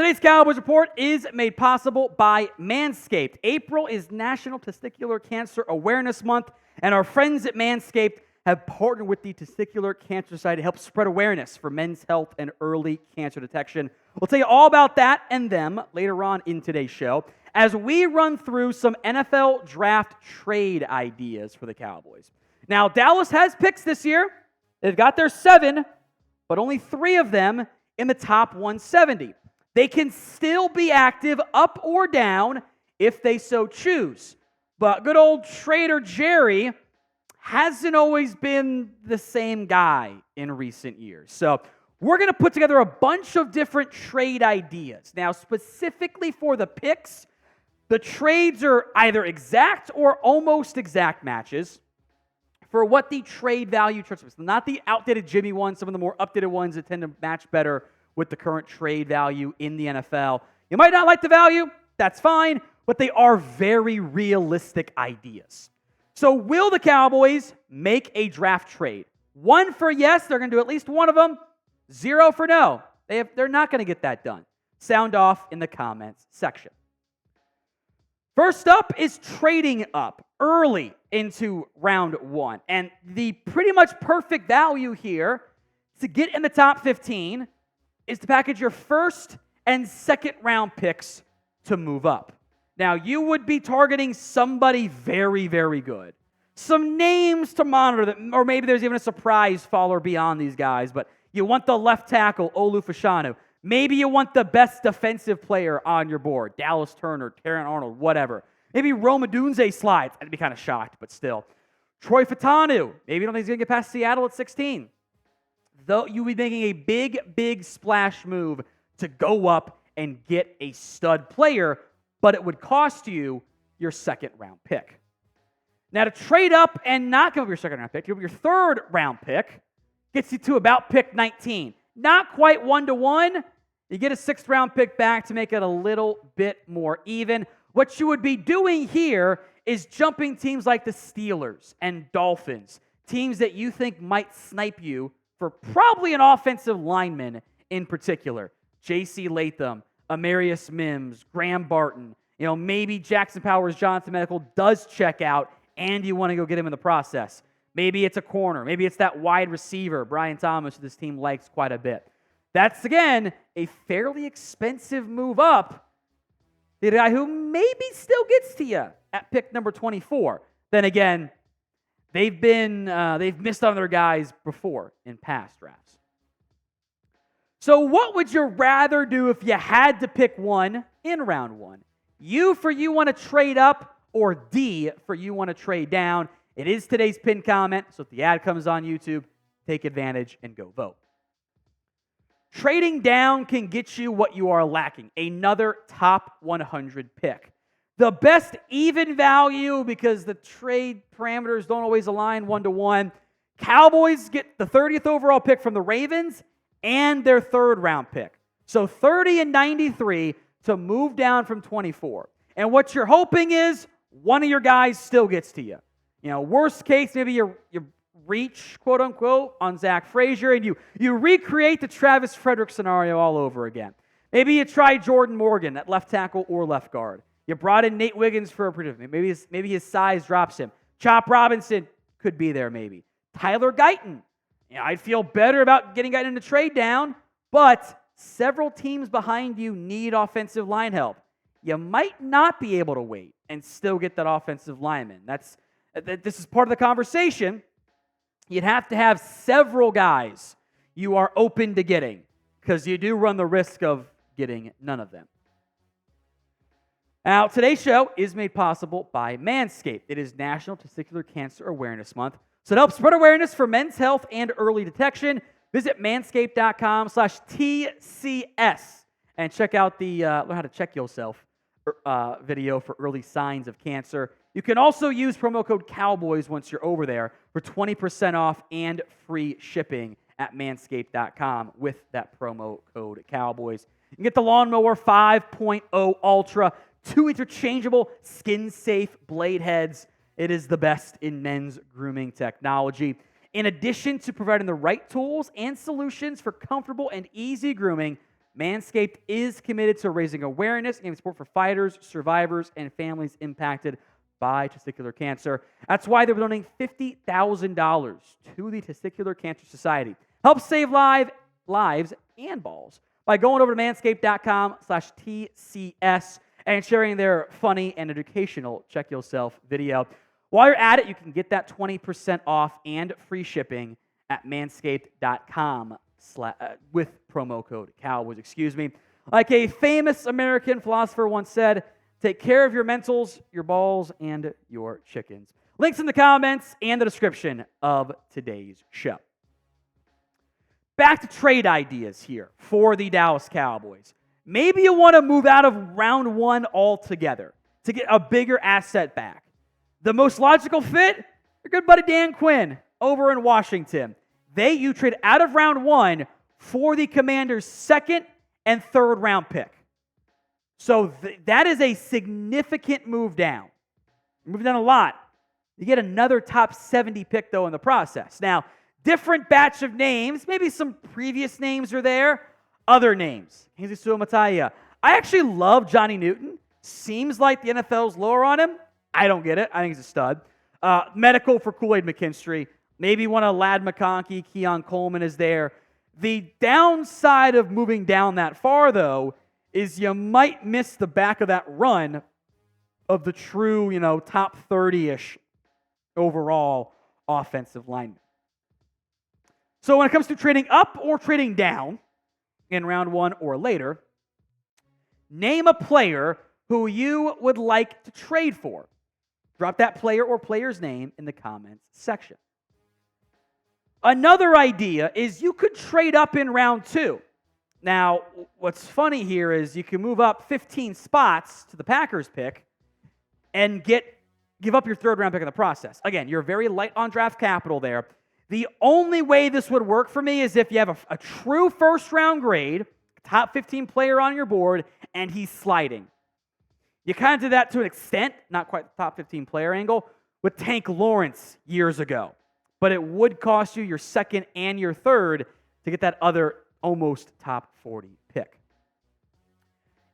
Today's Cowboys Report is made possible by Manscaped. April is National Testicular Cancer Awareness Month, and our friends at Manscaped have partnered with the Testicular Cancer Society to help spread awareness for men's health and early cancer detection. We'll tell you all about that and them later on in today's show as we run through some NFL draft trade ideas for the Cowboys. Now, Dallas has picks this year. They've got their 7, but only 3 of them in the top 170. They can still be active up or down if they so choose. But good old Trader Jerry hasn't always been the same guy in recent years. So we're going to put together a bunch of different trade ideas. Now, specifically for the picks, the trades are either exact or almost exact matches for what the trade value is. Not the outdated Jimmy ones, some of the more updated ones that tend to match better with the current trade value in the NFL. You might not like the value, that's fine, but they are very realistic ideas. So will the Cowboys make a draft trade? 1 for yes, they're going to do at least one of them. 0 for no. They're not going to get that done. Sound off in the comments section. First up is trading up early into round 1. And the pretty much perfect value here to get in the top 15 is to package your first and second round picks to move up. Now, you would be targeting somebody very, very good. Some names to monitor, that, or maybe there's even a surprise faller beyond these guys, but you want the left tackle, Olu Fashanu. Maybe you want the best defensive player on your board, Dallas Turner, Terran Arnold, whatever. Maybe Rome Odunze slides. I'd be kind of shocked, but still. Troy Fautanu. Maybe you don't think he's going to get past Seattle at 16. Though you'll be making a big, big splash move to go up and get a stud player, but it would cost you your second round pick. Now, to trade up and not give up your second round pick, give up your third round pick, gets you to about pick 19. Not quite 1-to-1. You get a sixth round pick back to make it a little bit more even. What you would be doing here is jumping teams like the Steelers and Dolphins, teams that you think might snipe you for probably an offensive lineman in particular. J.C. Latham, Amarius Mims, Graham Barton, maybe Jackson Powers Johnson Medical does check out and you want to go get him in the process. Maybe it's a corner. Maybe it's that wide receiver, Brian Thomas, who this team likes quite a bit. That's, again, a fairly expensive move up. The guy who maybe still gets to you at pick number 24. Then again, they've missed on their guys before in past drafts. So what would you rather do if you had to pick one in round 1? U for you want to trade up, or D for you want to trade down? It is today's pinned comment, so if the ad comes on YouTube, take advantage and go vote. Trading down can get you what you are lacking, another top 100 pick. The best even value, because the trade parameters don't always align 1-to-1, Cowboys get the 30th overall pick from the Ravens and their third round pick. So 30 and 93 to move down from 24. And what you're hoping is one of your guys still gets to you. Worst case, maybe you reach, quote unquote, on Zach Frazier and you recreate the Travis Frederick scenario all over again. Maybe you try Jordan Morgan at left tackle or left guard. You brought in Nate Wiggins for a predicament. Maybe his size drops him. Chop Robinson could be there maybe. Tyler Guyton. I'd feel better about getting Guyton in the trade down, but several teams behind you need offensive line help. You might not be able to wait and still get that offensive lineman. This is part of the conversation. You'd have to have several guys you are open to getting, because you do run the risk of getting none of them. Now, today's show is made possible by Manscaped. It is National Testicular Cancer Awareness Month, so to help spread awareness for men's health and early detection, visit manscaped.com/TCS and check out the Learn How to Check Yourself video for early signs of cancer. You can also use promo code Cowboys once you're over there for 20% off and free shipping at manscaped.com with that promo code Cowboys. You can get the Lawnmower 5.0 Ultra, 2 interchangeable skin-safe blade heads. It is the best in men's grooming technology. In addition to providing the right tools and solutions for comfortable and easy grooming, Manscaped is committed to raising awareness and support for fighters, survivors, and families impacted by testicular cancer. That's why they're donating $50,000 to the Testicular Cancer Society. Help save lives and balls by going over to manscaped.com/TCS and sharing their funny and educational check yourself video. While you're at it, you can get that 20% off and free shipping at manscaped.com with promo code Cowboys. Like a famous American philosopher once said, take care of your mentals, your balls, and your chickens. Links in the comments and the description of today's show. Back to trade ideas here for the Dallas Cowboys. Maybe you want to move out of round one altogether to get a bigger asset back. The most logical fit, your good buddy Dan Quinn over in Washington. You trade out of round one for the Commanders' second and third round pick. So that is a significant move down. Move down a lot. You get another top 70 pick, though, in the process. Now, different batch of names. Maybe some previous names are there. Other names. Jesus Suamataia. I actually love Johnny Newton. Seems like the NFL's lower on him. I don't get it. I think he's a stud. Medical for Kool-Aid McKinstry. Maybe one of Ladd McConkey, Keon Coleman is there. The downside of moving down that far, though, is you might miss the back of that run of the true, top 30-ish overall offensive lineman. So when it comes to trading up or trading down in round one or later, name a player who you would like to trade for. Drop that player or player's name in the comments section. Another idea is you could trade up in round two. Now, what's funny here is you can move up 15 spots to the Packers pick and give up your third round pick in the process. Again, you're very light on draft capital there. The only way this would work for me is if you have a true first round grade, top 15 player on your board, and he's sliding. You kind of did that to an extent, not quite the top 15 player angle, with Tank Lawrence years ago. But it would cost you your second and your third to get that other almost top 40 pick.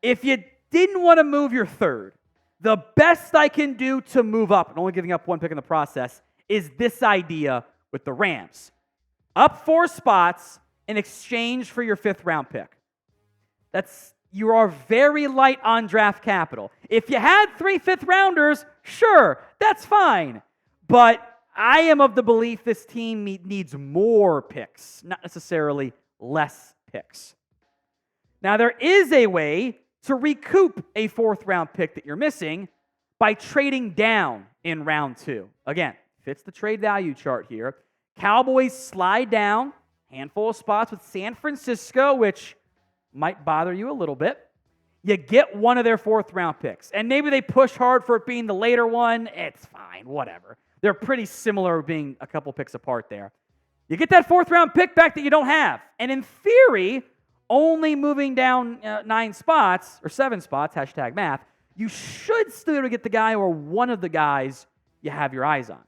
If you didn't want to move your third, the best I can do to move up, and only giving up one pick in the process, is this idea with the Rams. Up 4 spots in exchange for your 5th round pick. You are very light on draft capital. If you had 3 5th rounders, sure, that's fine. But I am of the belief this team needs more picks, not necessarily less picks. Now, there is a way to recoup a 4th round pick that you're missing by trading down in round 2. Again, fits the trade value chart here. Cowboys slide down, handful of spots with San Francisco, which might bother you a little bit. You get one of their 4th round picks. And maybe they push hard for it being the later one. It's fine, whatever. They're pretty similar, being a couple picks apart there. You get that 4th round pick back that you don't have. And in theory, only moving down 9 spots, or 7 spots, hashtag math, you should still be able to get the guy or one of the guys you have your eyes on.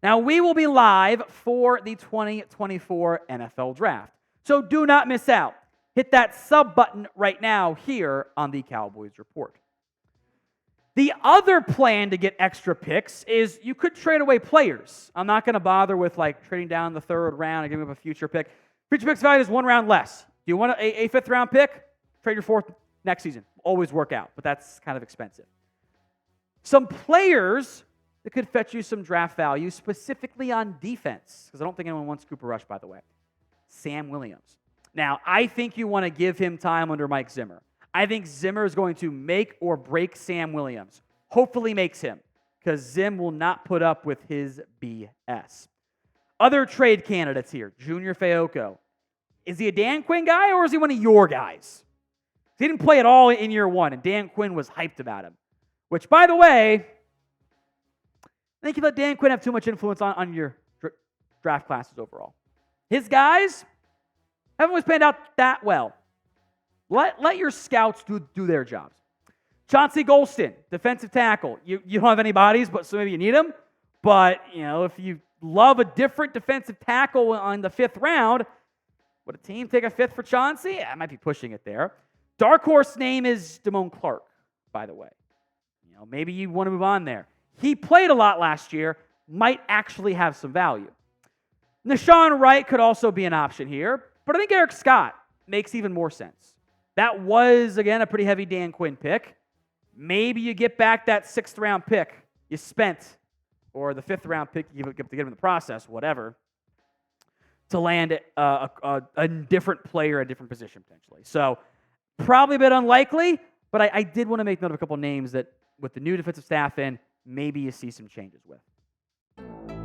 Now, we will be live for the 2024 NFL Draft. So do not miss out. Hit that sub button right now here on the Cowboys Report. The other plan to get extra picks is you could trade away players. I'm not going to bother with trading down the 3rd round and giving up a future pick. Future pick's value is 1 round less. Do you want a 5th round pick? Trade your 4th next season. Always work out, but that's kind of expensive. Some players that could fetch you some draft value, specifically on defense, because I don't think anyone wants Cooper Rush, by the way. Sam Williams. Now, I think you want to give him time under Mike Zimmer. I think Zimmer is going to make or break Sam Williams. Hopefully makes him, because Zim will not put up with his BS. Other trade candidates here. Junior Feoko. Is he a Dan Quinn guy, or is he one of your guys? He didn't play at all in year 1, and Dan Quinn was hyped about him. Which, by the way, I think you let Dan Quinn have too much influence on your draft classes overall. His guys haven't always panned out that well. Let your scouts do their jobs. Chauncey Golston, defensive tackle. You don't have any bodies, so maybe you need him. But, if you love a different defensive tackle on the 5th round, Would a team take a 5th for Chauncey? I might be pushing it there. Dark horse name is Damone Clark, by the way. Maybe you want to move on there. He played a lot last year, might actually have some value. Nashawn Wright could also be an option here, but I think Eric Scott makes even more sense. That was, again, a pretty heavy Dan Quinn pick. Maybe you get back that 6th round pick you spent, or the 5th round pick you get to get him in the process, whatever, to land a different player, a different position potentially. So probably a bit unlikely, but I did want to make note of a couple names that with the new defensive staff in, maybe you see some changes with.